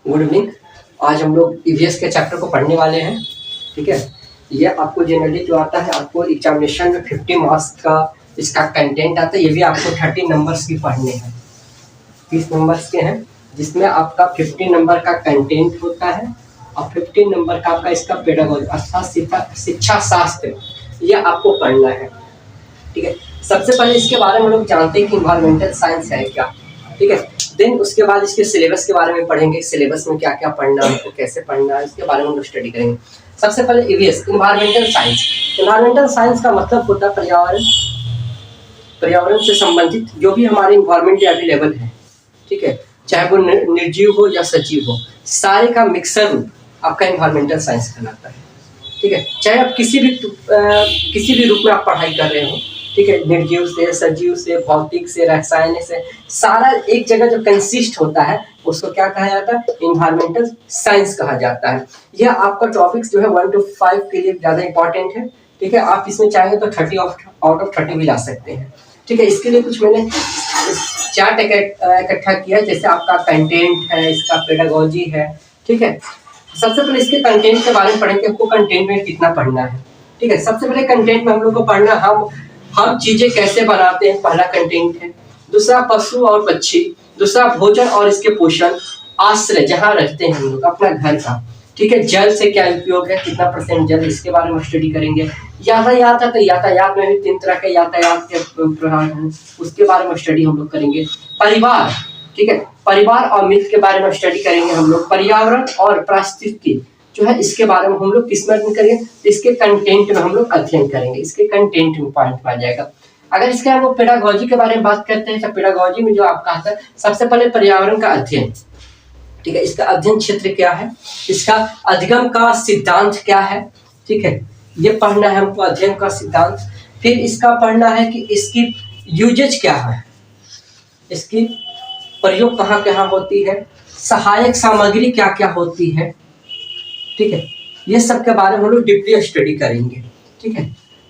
Good evening. आज हम लोग ईवीएस के चैप्टर को पढ़ने वाले हैं। ठीक है, ये आपको जनरली जो आता है आपको एग्जामिनेशन में 50 मार्क्स का इसका कंटेंट आता है। ये भी आपको 30 नंबर्स की पढ़ने हैं, 30 नंबर्स के हैं, जिसमें आपका 50 नंबर का कंटेंट होता है और 15 नंबर का आपका इसका पेडागोजी अर्थात शिक्षा शास्त्र, ये आपको पढ़ना है। ठीक है, सबसे पहले इसके बारे में लोग जानते हैं कि इन्वायरमेंटल साइंस है क्या। ठीक है, देन उसके बाद इसके सिलेबस के बारे में पढ़ेंगे, सिलेबस में क्या क्या पढ़ना है, कैसे पढ़ना है, इसके बारे में हम लोग स्टडी करेंगे। सबसे पहले EVS environmental science. Environmental science का मतलब होता है पर्यावरण से संबंधित जो भी हमारे इन्वायरमेंट अवेलेबल है। ठीक है, चाहे वो निर्जीव हो या सजीव हो, सारे का मिक्सर रूप आपका इन्वायरमेंटल साइंस कहलाता है। ठीक है, चाहे आप किसी भी रूप में आप पढ़ाई कर रहे हो। ठीक है, निर्जीव से, सजीव से, भौतिक से, रसायन से, सारा एक जगह जो कंसिस्ट होता है उसको क्या कहा जाता है, इन्वायरमेंटल साइंस कहा जाता है। यह आपका टॉपिक्स जो है 1 to 5 के लिए ज्यादा इंपॉर्टेंट है। ठीक है, आप इसमें चाहेंगे तो 30 आउट ऑफ 30 भी ला सकते हैं। ठीक है, इसके लिए कुछ मैंने चार्ट इकट्ठा किया है, जैसे आपका कंटेंट है, इसका पेडागोजी है। ठीक है, सबसे पहले इसके कंटेंट के बारे में पढ़ेंगे, आपको कंटेंट में कितना पढ़ना है। ठीक है, सबसे पहले कंटेंट में हम लोग को पढ़ना हम चीजें कैसे बनाते हैं, पहला कंटेंट है। दूसरा पशु और पक्षी, दूसरा भोजन और इसके पोषण, आश्रय जहाँ रहते हैं हम लोग अपना घर का। ठीक है, जल से क्या उपयोग है, कितना % जल, इसके बारे में स्टडी करेंगे। यातायात है तो यातायात में भी 3 तरह के यातायात के प्रकार हैं, उसके बारे में स्टडी हम लोग करेंगे। परिवार, ठीक है, परिवार और मित्र के बारे में स्टडी करेंगे हम लोग। पर्यावरण और पारिस्थितिकी जो है इसके बारे में हम लोग किस में अध्ययन करेंगे, इसके कंटेंट में हम लोग अध्ययन करेंगे, इसके कंटेंट में पॉइंट आ जाएगा। अगर इसके हम लोग पेडागोजी के बारे में बात करते हैं तो पेडागोजी में जो आपका आता है, सबसे पहले पर्यावरण का अध्ययन। ठीक है, इसका अध्ययन क्षेत्र क्या है, इसका अधिगम का सिद्धांत क्या है। ठीक है, ये पढ़ना है हमको, अध्ययन का सिद्धांत। फिर इसका पढ़ना है कि इसकी यूजेज क्या है, इसकी प्रयोग कहाँ कहाँ होती है, सहायक सामग्री क्या क्या होती है। ठीक है, ये सब के बारे में हम लोग डीपली स्टडी करेंगे। ठीक है,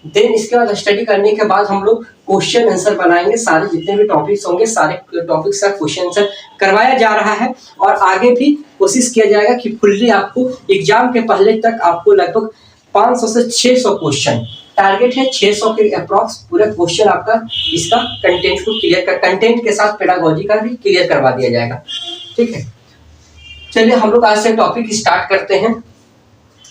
देन इसके बाद स्टडी करने के बाद हम लोग क्वेश्चन आंसर बनाएंगे। सारे जितने भी टॉपिक्स होंगे सारे टॉपिक्स का क्वेश्चन आंसर करवाया जा रहा है और आगे भी कोशिश किया जाएगा कि फुल्ली आपको एग्जाम के पहले तक आपको लगभग 500 से 600 क्वेश्चन, टारगेट है 600 के अप्रॉक्स पूरा क्वेश्चन आपका इसका कंटेंट को क्लियर कर, कंटेंट के साथ पेडागोजी का भी क्लियर करवा दिया जाएगा। ठीक है, चलिए हम लोग आज से टॉपिक स्टार्ट करते हैं।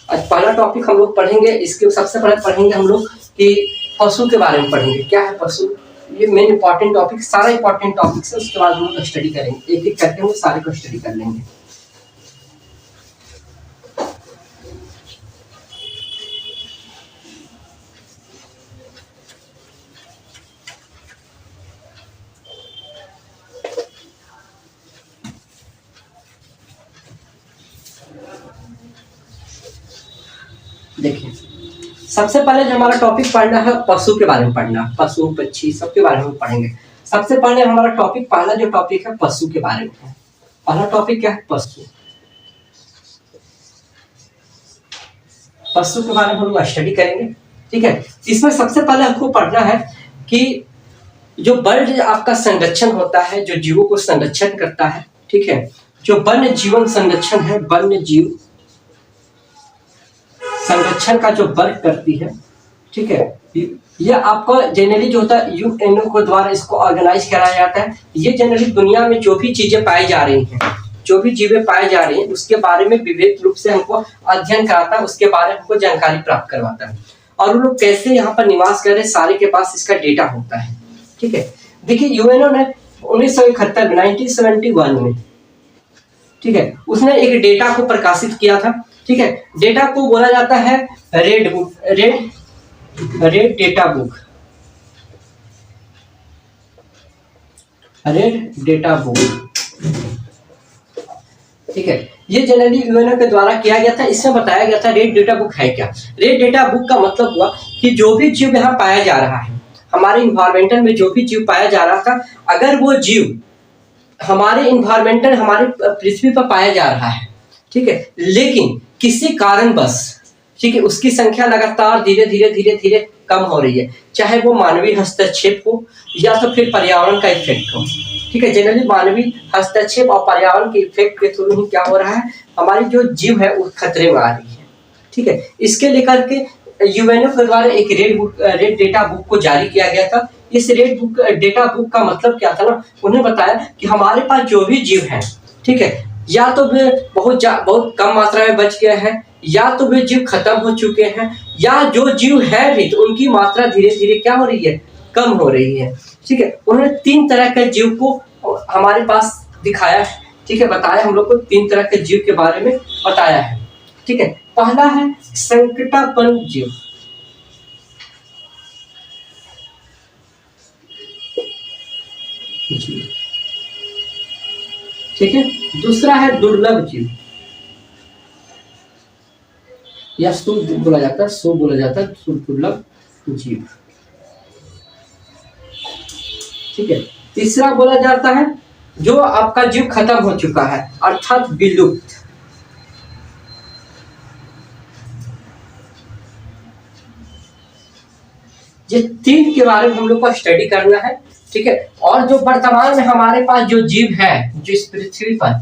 आज पहला टॉपिक हम लोग पढ़ेंगे, इसके सबसे पहले पढ़ेंगे हम लोग कि पशु के बारे में पढ़ेंगे। क्या है पशु, ये मेन इंपॉर्टेंट टॉपिक, सारा इंपॉर्टेंट टॉपिक है। उसके बाद हम लोग स्टडी करेंगे, एक एक करके हम सारे को स्टडी कर लेंगे। देखिए, सबसे पहले जो हमारा टॉपिक पढ़ना है पशु के बारे में पढ़ना, पशु पक्षी सबके बारे में पढ़ेंगे। सबसे पहले हमारा टॉपिक, पहला जो टॉपिक है पशु के बारे में है। पहला टॉपिक क्या है, पशु। पशु के बारे में हम स्टडी करेंगे। ठीक है, इसमें सबसे पहले हमको पढ़ना है कि जो वर्ल्ड आपका संरक्षण होता है, जो जीवों को संरक्षण करता है। ठीक है, जो वन्य जीवन संरक्षण है, वन्य जीव संरक्षण का जो वर्क करती है। ठीक है, ये आपको जनरली जो होता है यूएनओ को द्वारा इसको ऑर्गेनाइज कराया जाता है। ये जनरली दुनिया में जो भी चीजें पाई जा रही हैं, जो भी जीवें पाई जा रही हैं, उसके बारे में विविध रूप से हमको अध्ययन कराता है, उसके बारे में हमको जानकारी प्राप्त करवाता है और वो लोग कैसे यहाँ पर निवास कर रहे हैं, सारे के पास इसका डेटा होता है। ठीक है, देखिए यूएनओ ने 1971 में, ठीक है, उसने एक डेटा को प्रकाशित किया था। ठीक है, डेटा को बोला जाता है red data book, red data book. ठीक है, ये जनरली यूएनओ के द्वारा किया गया था। इसमें बताया गया था रेड डेटा बुक है क्या। रेड डेटा बुक का मतलब हुआ कि जो भी जीव यहाँ पाया जा रहा है, हमारे इन्वायरमेंटल में जो भी जीव पाया जा रहा था, अगर वो जीव हमारे इन्वायरमेंटल, हमारे पृथ्वी पर पाया जा रहा है, ठीक है, लेकिन किसी कारणवश, ठीक है, उसकी संख्या लगातार धीरे धीरे कम हो रही है, चाहे वो मानवीय हस्तक्षेप हो या तो फिर पर्यावरण का इफेक्ट हो। ठीक है, जनरली मानवीय हस्तक्षेप और पर्यावरण के इफेक्ट के थ्रू ही क्या हो रहा है, हमारी जो जीव है वो खतरे में आ रही है। ठीक है, इसके लेकर के यूएनओ के द्वारा एक रेड डेटा बुक को जारी किया गया था। इस रेड बुक डेटा बुक का मतलब क्या था ना, उन्हें बताया कि हमारे पास जो भी जीव हैं, ठीक है, या तो वे बहुत कम मात्रा में बच गए हैं, या तो वे जीव खत्म हो चुके हैं, या जो जीव है भी तो उनकी मात्रा धीरे धीरे क्या हो रही है, कम हो रही है। ठीक है, उन्होंने 3 तरह के जीव को हमारे पास दिखाया है। ठीक है, बताया हम लोग को 3 तरह के जीव के बारे में बताया है। ठीक है, पहला है संकटापन्न जीव। ठीक है, दूसरा है दुर्लभ जीव, या सु बोला जाता है दुर्लभ जीव। ठीक है, तीसरा बोला जाता है जो आपका जीव खत्म हो चुका है, अर्थात विलुप्त। ये 3 के बारे में हम लोग को स्टडी करना है। ठीक है, और जो वर्तमान में हमारे पास जो जीव है जो इस पृथ्वी पर,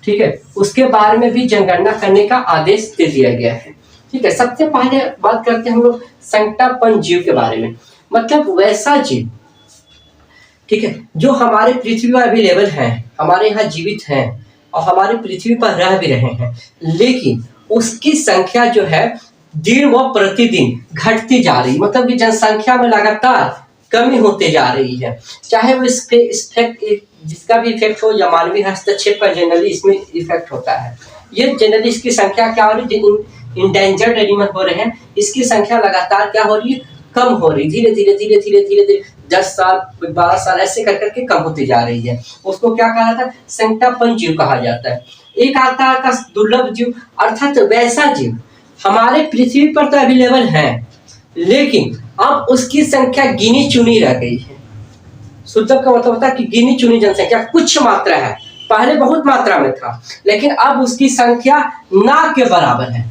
ठीक है, उसके बारे में भी जनगणना करने का आदेश दे दिया गया है। ठीक है, सबसे पहले बात करते हैं हम लोग संकटापन्न जीव के बारे में। मतलब वैसा जीव, ठीक है, जो हमारे पृथ्वी पर अवेलेबल है, हमारे यहाँ जीवित हैं और हमारे पृथ्वी पर रह भी रहे हैं, लेकिन उसकी संख्या जो है दिन व प्रतिदिन घटती जा रही, मतलब कि जनसंख्या में लगातार कमी होते जा रही है। चाहे वो जिसका भी इफेक्ट हो या मानवीय हस्तक्षेप का जनरली इसमें इफेक्ट होता है। ये जनरली इसकी संख्या क्या हो रही है, इंडेंजर्ड एनिमल हो रहे हैं, इसकी संख्या लगातार क्या हो रही है, कम हो रही, धीरे धीरे 10 साल 12 साल ऐसे कर करके कम होती जा रही है। उसको क्या कहा जाता है, संकटापन्न जीव कहा जाता है। एक आता है दुर्लभ जीव, अर्थात वैसा जीव हमारे पृथ्वी पर तो अवेलेबल है, लेकिन अब उसकी संख्या गिनी चुनी रह गई है। दुर्लभ का मतलब होता है कि गिनी चुनी जनसंख्या, कुछ मात्रा है, पहले बहुत मात्रा में था, लेकिन अब उसकी संख्या ना के बराबर है।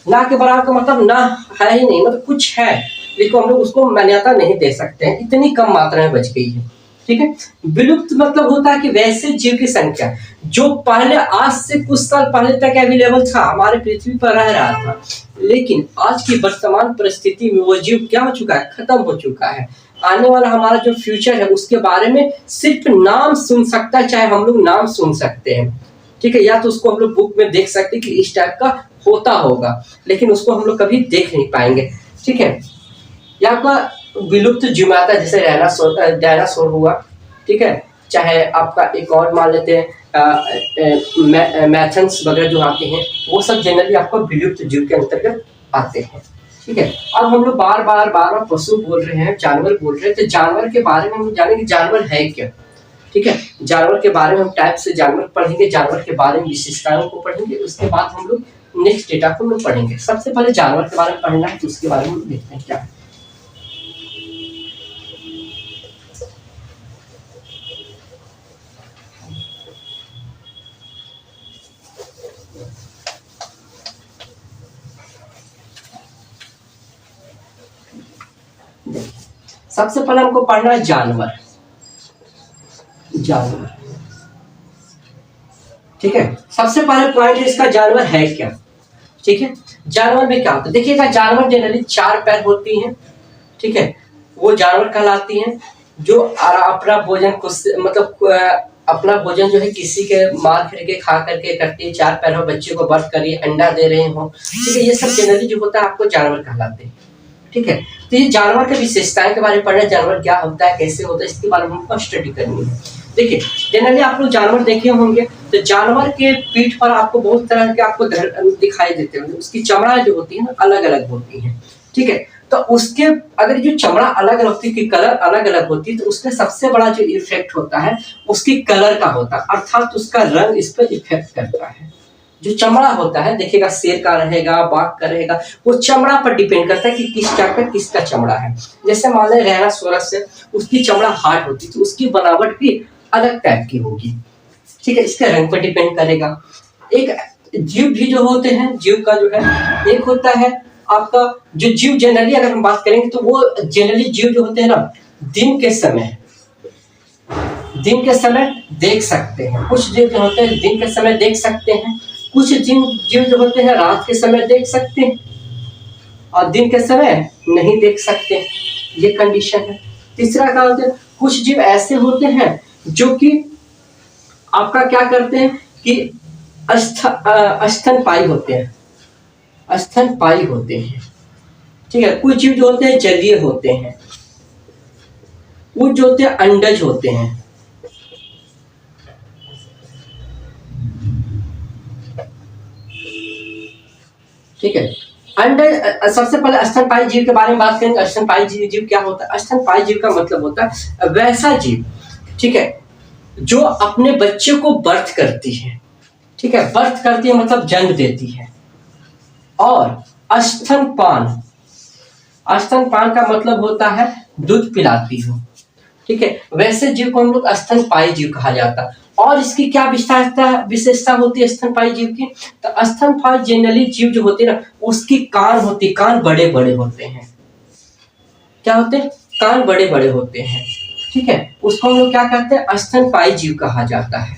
ना के बराबर का मतलब ना है ही नहीं, मतलब कुछ है, लेकिन हम लोग उसको मान्यता नहीं दे सकते हैं, इतनी कम मात्रा में बच गई है। ठीक है, विलुप्त मतलब होता है कि वैसे जीव की संख्या जो पहले आज से कुछ साल पहले तक अवेलेबल था, हमारे पृथ्वी पर रह रहा था, लेकिन आज की वर्तमान परिस्थिति में वो जीव क्या हो चुका है, खत्म हो चुका है। आने वाला हमारा जो फ्यूचर है उसके बारे में सिर्फ नाम सुन सकता है, चाहे हम लोग नाम सुन सकते हैं। ठीक है, या तो उसको हम लोग बुक में देख सकते हैं कि इस टाइप का होता होगा, लेकिन उसको हम लोग कभी देख नहीं पाएंगे। ठीक है, या आपका विलुप्त जीव आता है, जैसे डायनासोर हुआ। ठीक है, चाहे आपका एक और मान लेते हैं मैथन्स वगैरह जो आते हैं, वो सब जनरली आपको विलुप्त जीव के अंतर्गत आते हैं। ठीक है, अब हम लोग बार बार पशु बोल रहे हैं, जानवर बोल रहे हैं, तो जानवर के बारे में हम जानेंगे जानवर है क्या। ठीक है, जानवर के बारे में हम टाइप से जानवर पढ़ेंगे, जानवर के बारे में विशेषताओं को पढ़ेंगे, उसके बाद हम लोग नेक्स्ट डेटा को हम लोग पढ़ेंगे। सबसे पहले जानवर के बारे में पढ़ना है, तो उसके बारे में देखते हैं क्या है। सबसे पहले हमको पढ़ना है जानवर। ठीक है, सबसे पहले पॉइंट है इसका, जानवर है क्या। ठीक है, जानवर में क्या होता है, देखिएगा, जानवर जनरली 4 पैर होती हैं। ठीक है, वो जानवर कहलाती हैं जो अपना भोजन अपना भोजन जो है किसी के मार फिर के खा करके करती है, 4 पैर हो, बच्चे को बर्थ करिए, अंडा दे रहे हो। ठीक है, ये सब जनरली जो होता है आपको जानवर कहलाते हैं। ठीक है, तो ये जानवर के विशेषताएं के बारे में पढ़ना, जानवर क्या होता है, कैसे होता है, इसके बारे में हमको स्टडी करनी है। देखिए, जनरली आप लोग जानवर देखे होंगे, तो जानवर के पीठ पर आपको बहुत तरह के आपको दिखाई देते होंगे, उसकी चमड़ा जो होती है ना अलग अलग होती है। ठीक है, तो उसके अगर जो चमड़ा अलग अलग होती है, कलर अलग अलग होती है, तो उसका सबसे बड़ा जो इफेक्ट होता है उसकी कलर का होता है, अर्थात उसका रंग इस पर इफेक्ट करता है। जो चमड़ा होता है, देखिएगा, शेर का रहेगा, बाघ का रहेगा, वो चमड़ा पर डिपेंड करता है कि किस टाइप का किसका चमड़ा है। जैसे मान लें राइनोसोरस से, उसकी चमड़ा हार्ड होती है, तो उसकी बनावट भी अलग टाइप की होगी। ठीक है, इसके रंग पर डिपेंड करेगा। एक जीव भी जो होते हैं, जीव का जो है, एक होता है आपका जो जीव जनरली अगर हम बात करेंगे तो वो जनरली जीव जो होते हैं ना दिन के समय देख सकते हैं। कुछ जीव जो होते हैं दिन के समय देख सकते हैं, कुछ जीव जो होते हैं रात के समय देख सकते हैं और दिन के समय नहीं देख सकते। ये कंडीशन है। तीसरा क्या होता है, कुछ जीव ऐसे होते हैं जो कि आपका क्या करते हैं कि स्तनपायी होते हैं, ठीक है। कुछ जीव जो होते हैं जलीय होते हैं, कुछ जो होते हैं अंडज होते हैं, ठीक है। अंडज सबसे पहले स्तनपायी जीव के बारे में बात करेंगे। स्तनपायी जीव क्या होता है? स्तनपायी जीव का मतलब होता है वैसा जीव, ठीक है, जो अपने बच्चे को बर्थ करती है, ठीक है। बर्थ करती है मतलब जन्म देती है। और स्तनपान का मतलब होता है दूध पिलाती हो, ठीक है। वैसे जीव को हम लोग स्तनपायी जीव कहा जाता है। और इसकी क्या विशेषता होती है स्तनपायी जीव की? तो स्तनपायी जनरली जीव जो होती है ना उसकी कान बड़े बड़े होते हैं। क्या होते हैं? कान बड़े बड़े होते हैं, ठीक है। उसको हम लोग क्या कहते हैं? स्तनपायी जीव कहा जाता है,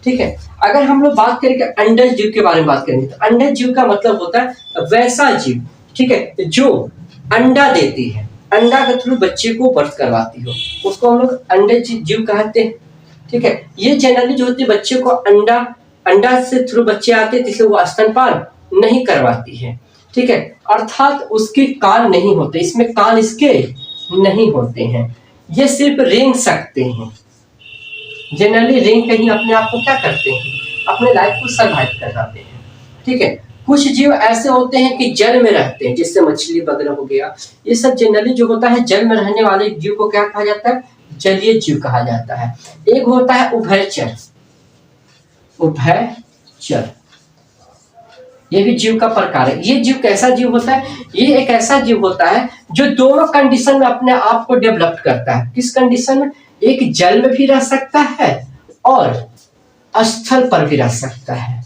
ठीक है। अगर हम लोग बात करेंगे अंडज जीव के बारे में बात करेंगे तो अंडज जीव का मतलब होता है वैसा जीव, ठीक है, जो अंडा देती है, अंडा के थ्रू बच्चे को बर्थ करवाती हो, उसको हम लोग अंडज जीव कहते हैं, ठीक है। ये जनरली जो होती है बच्चे को अंडा से थ्रू बच्चे आते हैं, जिससे वो स्तनपान नहीं करवाती है, ठीक है। अर्थात उसके कान नहीं होते, इसमें कान इसके नहीं होते हैं, ये सिर्फ रेंग सकते हैं। जनरली रेंग कहीं अपने आप को क्या करते हैं? अपने लाइफ को सरवाइव कर जाते हैं, ठीक है। कुछ जीव ऐसे होते हैं कि जल में रहते हैं, जैसे मछली वगैरह हो गया। ये सब जनरली जो होता है जल में रहने वाले जीव को क्या कहा जाता है? जलीय जीव कहा जाता है। एक होता है उभयचर, ये भी जीव का प्रकार है। ये जीव कैसा जीव होता है? ये एक ऐसा जीव होता है जो दोनों कंडीशन में अपने आप को डेवलप करता है। किस कंडीशन में? एक जल में भी रह सकता है और स्थल पर भी रह सकता है,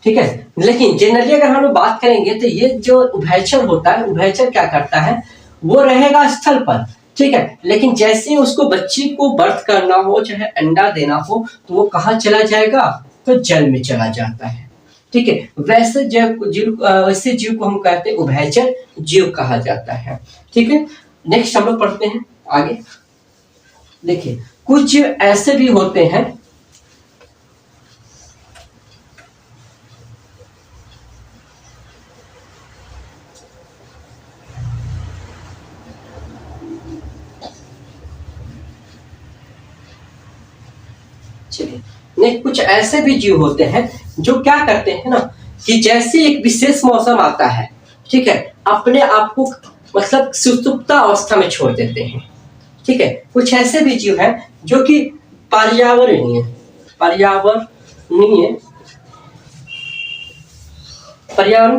ठीक है। लेकिन जनरली अगर हम लोग बात करेंगे तो ये जो उभयचर होता है, उभयचर क्या करता है? वो रहेगा स्थल पर, ठीक है। लेकिन जैसे ही उसको बच्ची को बर्थ करना हो, चाहे अंडा देना हो, तो वो कहाँ चला जाएगा? तो जल में चला जाता है, ठीक है। वैसे जीव को हम कहते हैं उभयचर जीव कहा जाता है, ठीक है। नेक्स्ट हम लोग पढ़ते हैं आगे। देखिए कुछ जीव ऐसे भी होते हैं कुछ ऐसे भी जीव होते हैं जो क्या करते हैं ना कि जैसे एक विशेष मौसम आता है, ठीक है, अपने आप को मतलब सुसुप्ता अवस्था में छोड़ देते हैं, ठीक है। कुछ ऐसे भी जीव हैं जो कि पर्यावरणीय पर्यावरण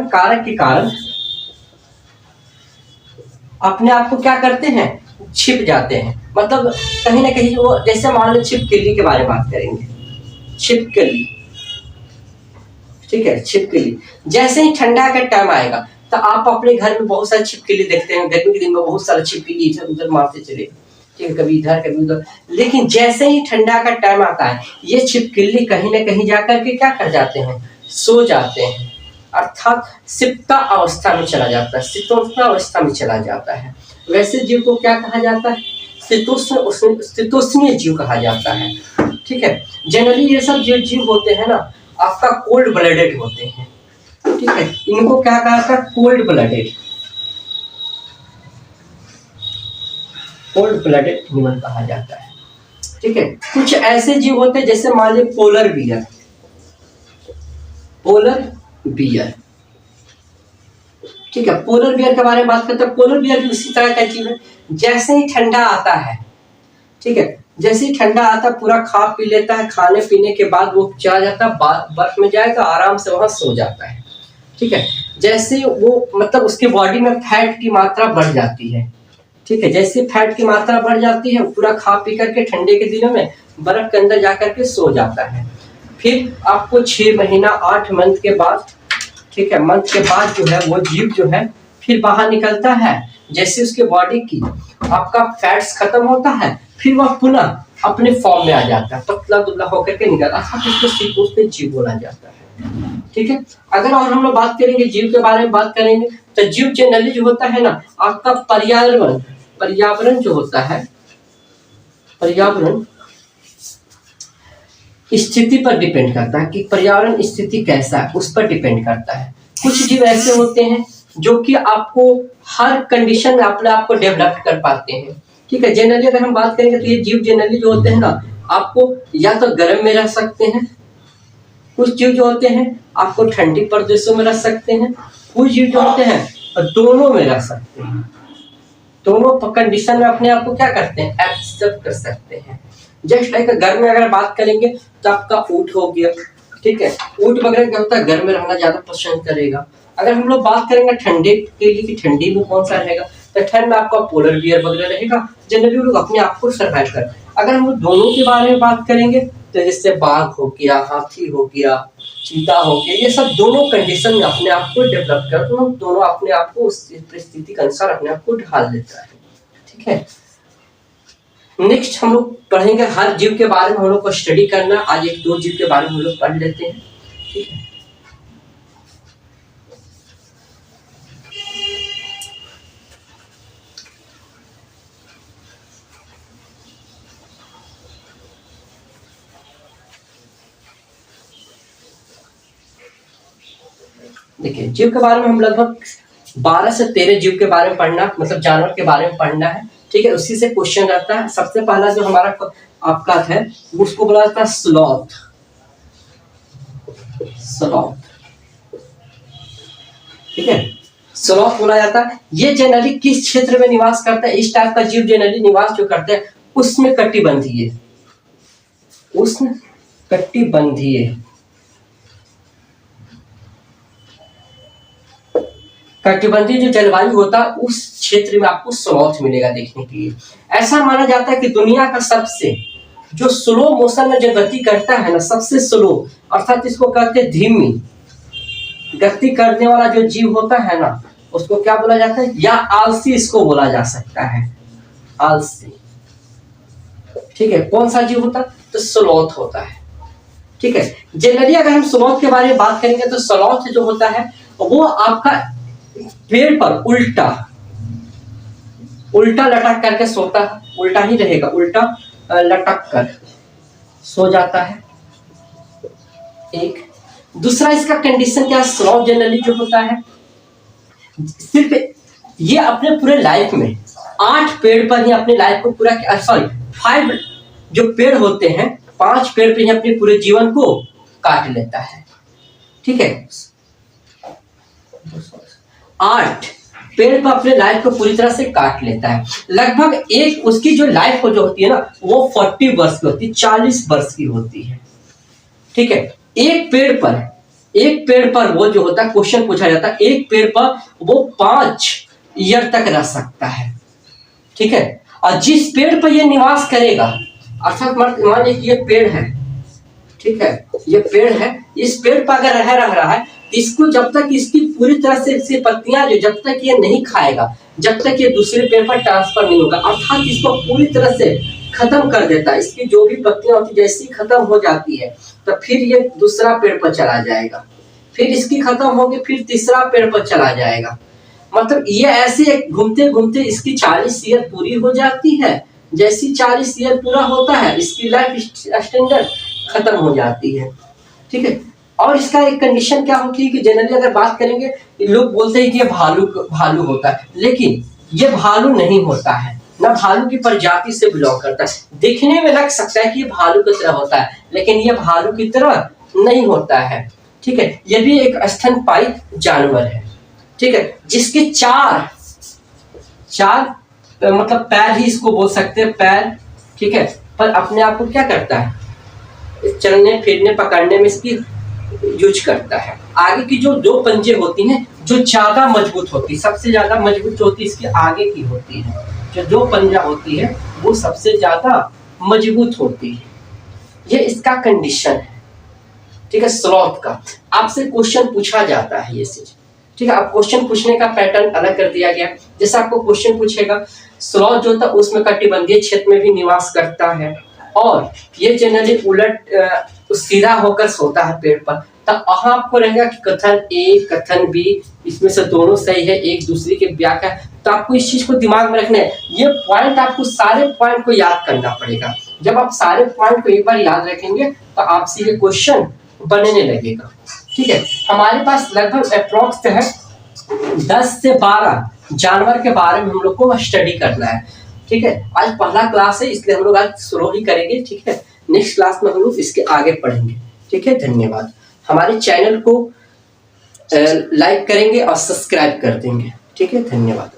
कारक के कारण अपने आप को क्या करते हैं? छिप जाते हैं। मतलब कहीं ना कहीं वो, जैसे मान लो छिपकली के बारे में बात करेंगे, छिपकली, ठीक है। छिपकली जैसे ही ठंडा का टाइम आएगा तो आप अपने घर में बहुत सारे छिपकली देखते हैं। गर्मी के दिन में बहुत सारे छिपकली इधर उधर मारते चले, ठीक है, कभी इधर कभी उधर। लेकिन जैसे ही ठंडा का टाइम आता है ये छिपकली कहीं ना कहीं जाकर के क्या कर जाते हैं? सो जाते हैं, अर्थात सिप्ता अवस्था में चला जाता है, शीतोष्ण अवस्था में चला जाता है। वैसे जीव को क्या कहा जाता है? शीतोष्णीय जीव कहा जाता है, ठीक है। जनरली ये सब जो जीव होते हैं ना आपका कोल्ड ब्लडेड होते हैं, ठीक है। इनको क्या कहा जाता है? कोल्ड ब्लडेड एनिमल कहा जाता है, ठीक है। कुछ ऐसे जीव होते हैं जैसे मान लीजिए पोलर बियर, ठीक है। पोलर बियर के बारे में बात करते हैं। पोलर बियर भी उसी तरह का जीव है। जैसे ही ठंडा आता है, ठीक है, जैसे ही ठंडा आता है पूरा खा पी लेता है, खाने पीने के बाद वो चला जाता है, बर्फ में जाएगा, आराम से वहां सो जाता है, ठीक है। जैसे वो मतलब उसके बॉडी में फैट की मात्रा बढ़ जाती है, ठीक है। जैसे फैट की मात्रा बढ़ जाती है पूरा खा पी करके ठंडे के दिनों में बर्फ के अंदर जाकर के सो जाता है। फिर आपको 6 महीना 8 मंथ के बाद, ठीक है, मंथ के बाद जो है वो जीव जो है फिर बाहर निकलता है। जैसे उसके बॉडी की आपका फैट्स खत्म होता है, फिर वह पुनः अपने फॉर्म में आ जाता है, पतला दुबला होकर के निकलता है, इसको सीक्वेंस में जीव बोला जाता है। ठीक है, अगर और हम लोग बात करेंगे जीव के बारे में बात करेंगे तो जीव जनरली जो होता है ना आपका पर्यावरण जो होता है, पर्यावरण स्थिति पर डिपेंड करता है कि पर्यावरण स्थिति कैसा है, उस पर डिपेंड करता है। कुछ जीव ऐसे होते हैं जो कि आपको हर कंडीशन में अपने आप को डेवलप कर पाते हैं। ठीक है, जनरली अगर हम बात करेंगे तो ये जीव जनरली जो होते हैं ना आपको या तो गर्म में रह सकते हैं, कुछ जीव जो होते हैं आपको ठंडी प्रदेशों में रह सकते हैं, कुछ जीव जो होते हैं दोनों में रह सकते हैं। दोनों कंडीशन में अपने आप को क्या करते हैं, एक्सेप्ट कर सकते हैं। जस्ट लाइक घर में अगर बात करेंगे तो आपका ऊंट हो गया, ठीक है, ऊंट वगैरह क्या होता है घर में रहना ज्यादा पसंद करेगा। अगर हम लोग बात करेंगे ठंडे के लिए कि ठंडी में कौन सा रहेगा, तो ठंड में आपका पोलर बियर वगैरह रहेगा, जनरली लोग अपने आप को सर्वाइव करते हैं। अगर हम दोनों के बारे में बात करेंगे तो जैसे बाघ हो गया, हाथी हो गया, चीता हो गया, ये सब दोनों कंडीशन में अपने आप को डेवलप करते हैं, दोनों अपने आप को उस परिस्थिति के अनुसार अपने आप को ढाल लेता है। ठीक है, नेक्स्ट हम लोग पढ़ेंगे हर जीव के बारे में हम लोग को स्टडी करना। आज एक दो जीव के बारे में हम लोग पढ़ लेते हैं। ठीक है, देखिए जीव के बारे में हम लगभग 12 से 13 जीव के बारे में पढ़ना, मतलब जानवर के बारे में पढ़ना है। ठीक है, उसी से क्वेश्चन रहता है। सबसे पहला जो हमारा आपका है उसको बोला जाता है स्लॉथ। स्लॉथ, ठीक है, स्लॉथ बोला जाता है। ये जनरली किस क्षेत्र में निवास करता है, इस टाइप का जीव जनरली निवास जो करते हैं उसमें कटिबंधीय, उष्ण कटिबंधीय कटिबंधीय जो जलवायु होता है उस क्षेत्र में आपको स्लॉथ मिलेगा देखने के लिए। ऐसा माना जाता है कि दुनिया का सबसे जो स्लो मोशन में जो गति करता है ना, सबसे स्लो अर्थात इसको कहते हैं धीमी गति करने वाला जो जीव होता है ना उसको क्या बोला जाता है, या आलसी इसको बोला जा सकता है, आलसी। ठीक है, कौन सा जीव होता है, तो स्लॉथ होता है। ठीक है, जनरली अगर हम स्लॉथ के बारे में बात करेंगे तो स्लॉथ जो होता है वो आपका पेड़ पर उल्टा लटक करके सोता है, उल्टा ही रहेगा, उल्टा लटक कर सो जाता है। एक दूसरा इसका कंडीशन क्या, स्लॉथ जनरली जो होता है सिर्फ ये अपने पूरे लाइफ में 8 पेड़ पर ही अपने लाइफ को पूरा, सॉरी 5 जो पेड़ होते हैं 5 पेड़ पर ही अपने पूरे जीवन को काट लेता है। ठीक है, 8 पेड़ पर अपने लाइफ को पूरी तरह से काट लेता है। लगभग एक उसकी जो लाइफ जो होती है ना वो 40 वर्ष की होती है, 40 वर्ष की होती है। ठीक है, एक पेड़ पर वो जो होता है, क्वेश्चन पूछा जाता है, एक पेड़ पर वो 5 ईयर तक रह सकता है। ठीक है, और जिस पेड़ पर ये निवास करेगा, अर्थात मान लीजिए ये पेड़ है, ठीक है, ये पेड़ है, इस पेड़ पर अगर रह रहा है इसको जब तक इसकी पूरी तरह से इसकी पत्तियां जो जब तक ये नहीं खाएगा, जब तक ये दूसरे पेड़ पर ट्रांसफर नहीं होगा, अर्थात इसको पूरी तरह से खत्म कर देता है। इसकी जो भी पत्तियां होती जैसी खत्म हो जाती है तो फिर ये दूसरा पेड़ पर चला जाएगा, फिर इसकी खत्म होगी, फिर तीसरा पेड़ पर चला जाएगा। मतलब ये ऐसे घूमते घूमते इसकी 40 ईयर पूरी हो जाती है। जैसी 40 ईयर पूरा होता है इसकी लाइफ स्टैंडर्ड खत्म हो जाती है। ठीक है, और इसका एक कंडीशन क्या होती है कि जनरली अगर बात करेंगे लोग बोलते हैं कि ये भालू होता है, लेकिन ये भालू नहीं होता है, ना भालू की प्रजाति से बिलोंग करता है। देखने में लग सकता है कि ये भालू की तरह होता है, लेकिन ये भालू की तरह नहीं होता है। ठीक है, ये भी एक स्तनपायी जानवर है। ठीक है, जिसके चार मतलब पैर ही इसको बोल सकते हैं, पैर। ठीक है, पर अपने आप को क्या करता है, चलने फिरने पकड़ने में इसकी यूज करता है। आगे की जो 2 पंजे होती हैं जो ज्यादा मजबूत होती है, सबसे ज्यादा मजबूत होती है इसकी आगे की होती है, जो 2 पंजा होती है वो सबसे ज्यादा मजबूत होती है। ये इसका कंडीशन है। ठीक है, स्लॉथ का आपसे क्वेश्चन पूछा जाता है ये चीज, ठीक है। अब क्वेश्चन पूछने का पैटर्न अलग कर दिया गया। जैसे आपको क्वेश्चन पूछेगा, स्लॉथ जो होता है उसमें कटिबंधीय क्षेत्र में भी निवास करता है और ये जनरली उलट सीधा होकर सोता है पेड़ पर। तब वहां आपको रहेगा कि कथन ए कथन बी इसमें से दोनों सही है, एक दूसरे के व्याख्या। तो आपको इस चीज को दिमाग में रखना है, ये पॉइंट आपको सारे पॉइंट को याद करना पड़ेगा। जब आप सारे पॉइंट को एक बार याद रखेंगे तो आपसे ये क्वेश्चन बनने लगेगा, ठीक है। हमारे पास लगभग अप्रोक्स है 10 से 12 जानवर के बारे में हम लोग को स्टडी करना है, ठीक है। आज पहला क्लास है इसलिए हम लोग आज शुरू ही करेंगे, ठीक है। नेक्स्ट क्लास में हम लोग इसके आगे पढ़ेंगे, ठीक है। धन्यवाद। हमारे चैनल को लाइक करेंगे और सब्सक्राइब कर देंगे, ठीक है। धन्यवाद।